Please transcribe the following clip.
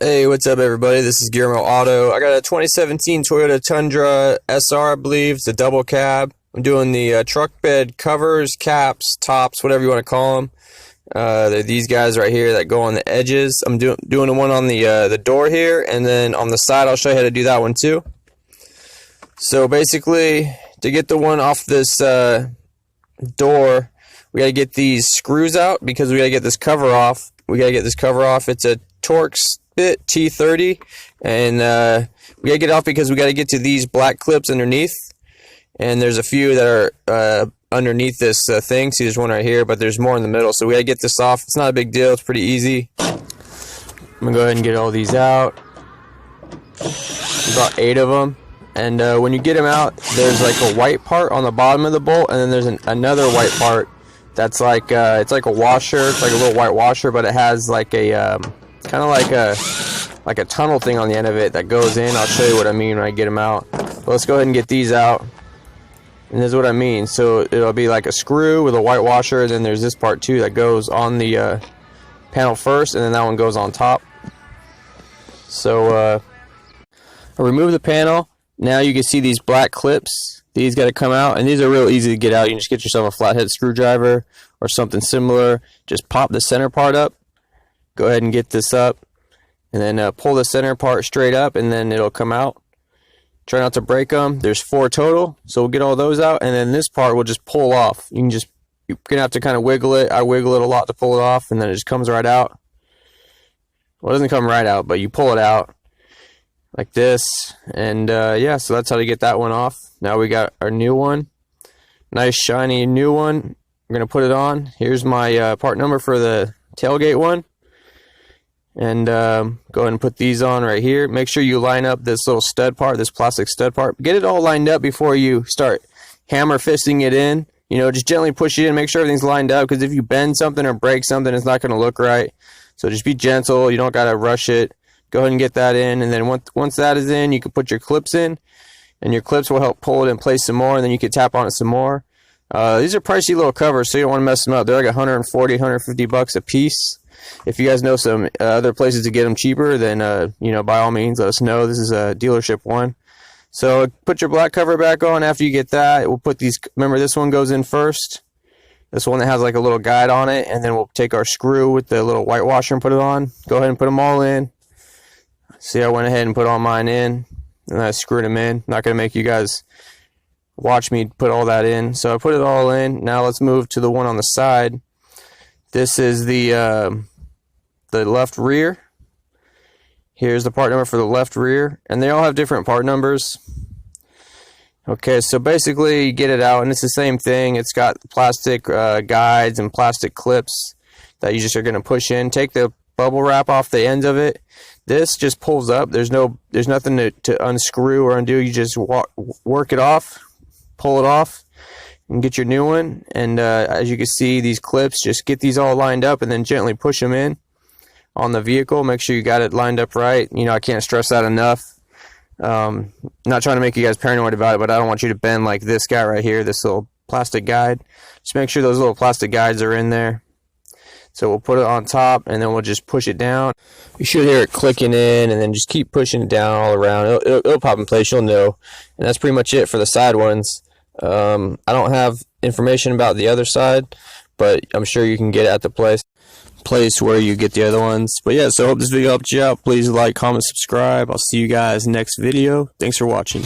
Hey, what's up everybody? This is Guillermo Auto. I got a 2017 Toyota Tundra SR, I believe. It's a double cab. I'm doing the truck bed covers, caps, tops, whatever you want to call them. They're these guys right here that go on the edges. I'm doing the one on the door here, and then on the side I'll show you how to do that one too. So basically, to get the one off this door, we got to get these screws out because we got to get this cover off. It's a Torx bit T30, and we got to get it off because we got to get to these black clips underneath. And there's a few that are underneath this thing. See, there's one right here, but there's more in the middle. So we got to get this off. It's not a big deal. It's pretty easy. I'm going to go ahead and get all these out. About 8 of them. And when you get them out, there's like a white part on the bottom of the bolt, and then there's another white part that's like it's like a washer. It's like a little white washer, but it has like a kind of like a tunnel thing on the end of it that goes in. I'll show you what I mean when I get them out. But let's go ahead and get these out. And this is what I mean. So it'll be like a screw with a white washer, and then there's this part too that goes on the panel first, and then that one goes on top. So I'll remove the panel. Now you can see these black clips. These got to come out, and these are real easy to get out. You can just get yourself a flathead screwdriver or something similar. Just pop the center part up. Go ahead and get this up, and then pull the center part straight up, and then it'll come out. Try not to break them. There's 4 total, so we'll get all those out, and then this part will just pull off. You're gonna have to kind of wiggle it. I wiggle it a lot to pull it off, and then it just comes right out. Well, it doesn't come right out, but you pull it out like this, and yeah, so that's how to get that one off. Now we got our new one, nice shiny new one. We're gonna put it on. Here's my part number for the tailgate one, and go ahead and put these on right here. Make sure you line up this little stud part, this plastic stud part. Get it all lined up before you start hammer fisting it in. You know, just gently push it in, make sure everything's lined up, because if you bend something or break something, it's not gonna look right. So just be gentle. You don't gotta rush it. Go ahead and get that in, and then once that is in, you can put your clips in, and your clips will help pull it in place some more, and then you can tap on it some more. These are pricey little covers, so you don't want to mess them up. They're like 140, 150 bucks a piece. If you guys know some other places to get them cheaper, then you know, by all means, let us know. This is a dealership one. So put your black cover back on. After you get that, we'll put these. Remember, this one goes in first. This one that has like a little guide on it, and then we'll take our screw with the little white washer and put it on. Go ahead and put them all in. See, I went ahead and put all mine in, and I screwed them in. Not going to make you guys watch me put all that in. So I put it all in. Now let's move to the one on the side. This is the left rear. Here's the part number for the left rear, and they all have different part numbers. Okay, so basically you get it out, and it's the same thing. It's got plastic guides and plastic clips that you just are going to push in. Take the bubble wrap off the ends of it. This just pulls up. There's nothing to unscrew or undo. You just work it off, pull it off, and get your new one. And as you can see, these clips, just get these all lined up and then gently push them in on the vehicle. Make sure you got it lined up right. You know, I can't stress that enough. Not trying to make you guys paranoid about it, but I don't want you to bend like this guy right here, this little plastic guide. Just make sure those little plastic guides are in there. So we'll put it on top, and then we'll just push it down. You should hear it clicking in, and then just keep pushing it down all around. It'll pop in place, you'll know. And that's pretty much it for the side ones. I don't have information about the other side, but I'm sure you can get it at the place where you get the other ones. But yeah, so I hope this video helped you out. Please like, comment, subscribe. I'll see you guys next video. Thanks for watching.